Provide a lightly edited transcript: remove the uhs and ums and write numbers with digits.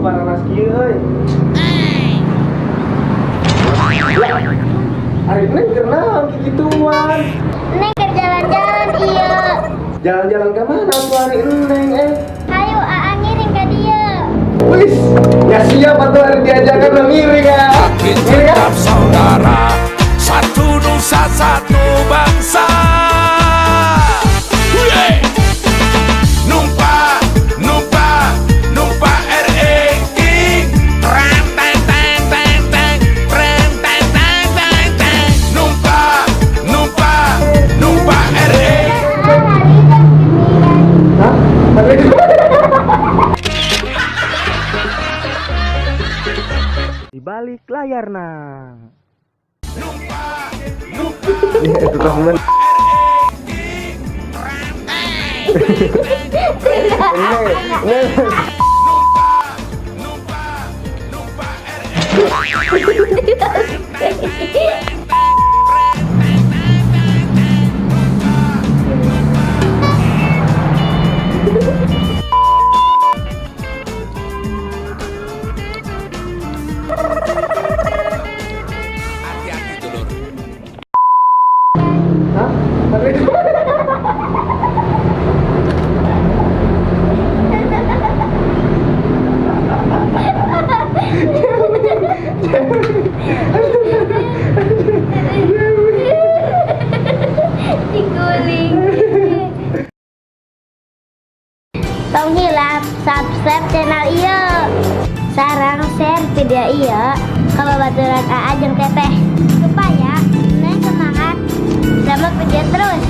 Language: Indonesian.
paranas kieu euy. Ari neng keur naon kikituan? Neng keur jalan-jalan ieu. Jalan-jalan ke mana tuh hari neng Hayu aa ngiring ka dieu. Wis, ya siap atuh hari diajakan ngiring ya. Kita tetap saudara, satu nusa satu bangsa. Numpa, numpa, numpa RE King. Rem teng teng teng teng, rem teng teng teng teng. Numpa, numpa, numpa RE. Hah? Di balik layar nah. Itu temen. Hati-hati dulur. Hah? Diguling. Tong hilap subscribe channel ieu. Sarang share video ieu ka babaturan Aa jeung Teteh supaya neng semangat sama video terus.